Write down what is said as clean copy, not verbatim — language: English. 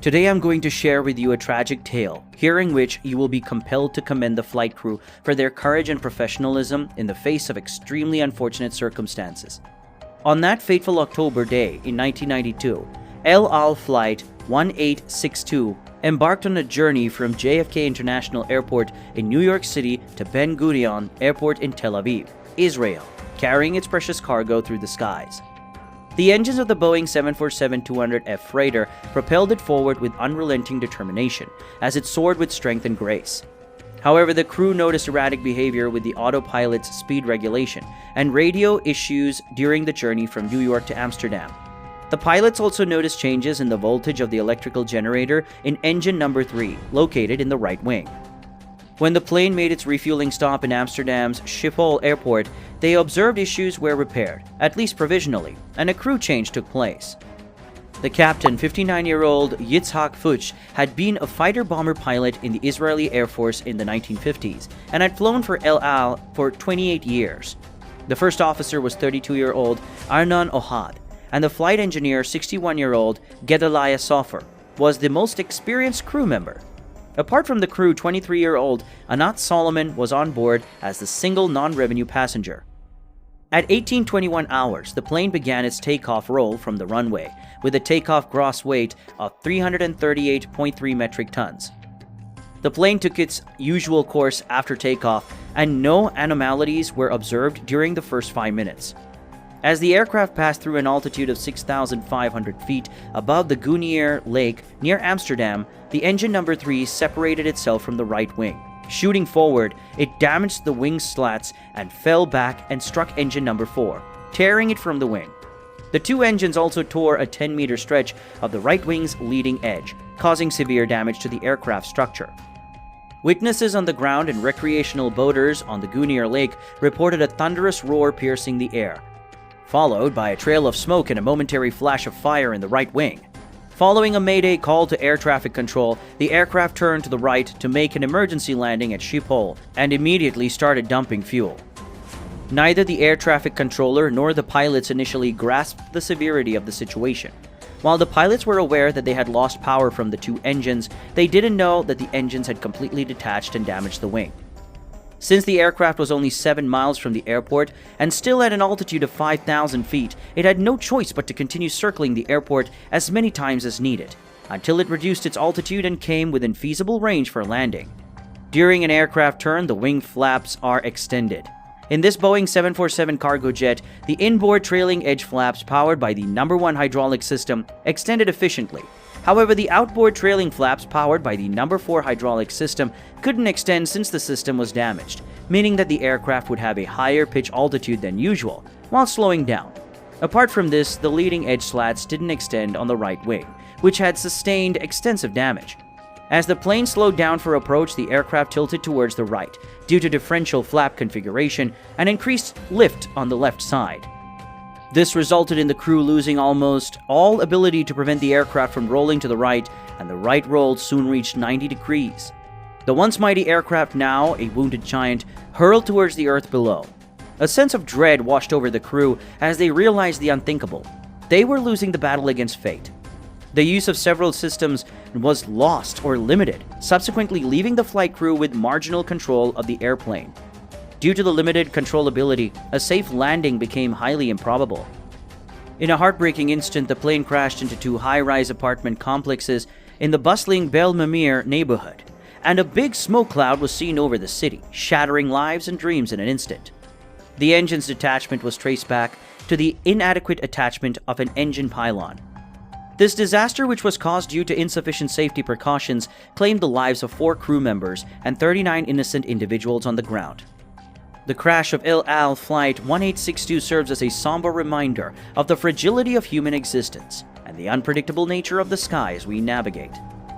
Today I'm going to share with you a tragic tale, hearing which you will be compelled to commend the flight crew for their courage and professionalism in the face of extremely unfortunate circumstances. On that fateful October day in 1992, El Al Flight 1862 embarked on a journey from JFK International Airport in New York City to Ben Gurion Airport in Tel Aviv, Israel, carrying its precious cargo through the skies. The engines of the Boeing 747-200F freighter propelled it forward with unrelenting determination as it soared with strength and grace. However, the crew noticed erratic behavior with the autopilot's speed regulation and radio issues during the journey from New York to Amsterdam. The pilots also noticed changes in the voltage of the electrical generator in engine number 3, located in the right wing. When the plane made its refueling stop in Amsterdam's Schiphol airport, they observed issues were repaired, at least provisionally, and a crew change took place. The captain, 59-year-old Yitzhak Fuchs, had been a fighter-bomber pilot in the Israeli Air Force in the 1950s and had flown for El Al for 28 years. The first officer was 32-year-old Arnon Ohad, and the flight engineer, 61-year-old Gedaliah Sofer, was the most experienced crew member. Apart from the crew, 23-year-old Anat Solomon was on board as the single non-revenue passenger. At 18:21 hours, the plane began its takeoff roll from the runway, with a takeoff gross weight of 338.3 metric tons. The plane took its usual course after takeoff, and no anomalies were observed during the first 5 minutes. As the aircraft passed through an altitude of 6,500 feet above the Gunier Lake near Amsterdam, the engine number 3 separated itself from the right wing. Shooting forward, it damaged the wing slats and fell back and struck engine number 4, tearing it from the wing. The two engines also tore a 10-meter stretch of the right wing's leading edge, causing severe damage to the aircraft structure. Witnesses on the ground and recreational boaters on the Gunier Lake reported a thunderous roar piercing the air, followed by a trail of smoke and a momentary flash of fire in the right wing. Following a mayday call to air traffic control, the aircraft turned to the right to make an emergency landing at Schiphol and immediately started dumping fuel. Neither the air traffic controller nor the pilots initially grasped the severity of the situation. While the pilots were aware that they had lost power from the two engines, they didn't know that the engines had completely detached and damaged the wing. Since the aircraft was only 7 miles from the airport and still at an altitude of 5,000 feet, it had no choice but to continue circling the airport as many times as needed, until it reduced its altitude and came within feasible range for landing. During an aircraft turn, the wing flaps are extended. In this Boeing 747 cargo jet, the inboard trailing edge flaps powered by the number 1 hydraulic system extended efficiently. However, the outboard trailing flaps powered by the number 4 hydraulic system couldn't extend since the system was damaged, meaning that the aircraft would have a higher pitch altitude than usual while slowing down. Apart from this, the leading edge slats didn't extend on the right wing, which had sustained extensive damage. As the plane slowed down for approach, the aircraft tilted towards the right due to differential flap configuration and increased lift on the left side. This resulted in the crew losing almost all ability to prevent the aircraft from rolling to the right, and the right roll soon reached 90 degrees. The once mighty aircraft, now a wounded giant, hurled towards the earth below. A sense of dread washed over the crew as they realized the unthinkable. They were losing the battle against fate. The use of several systems was lost or limited, subsequently leaving the flight crew with marginal control of the airplane. Due to the limited controllability, a safe landing became highly improbable. In a heartbreaking instant, the plane crashed into 2 high-rise apartment complexes in the bustling Bel Mamir neighborhood, and a big smoke cloud was seen over the city, shattering lives and dreams in an instant. The engine's detachment was traced back to the inadequate attachment of an engine pylon. This disaster, which was caused due to insufficient safety precautions, claimed the lives of 4 crew members and 39 innocent individuals on the ground. The crash of El Al Flight 1862 serves as a somber reminder of the fragility of human existence and the unpredictable nature of the skies we navigate.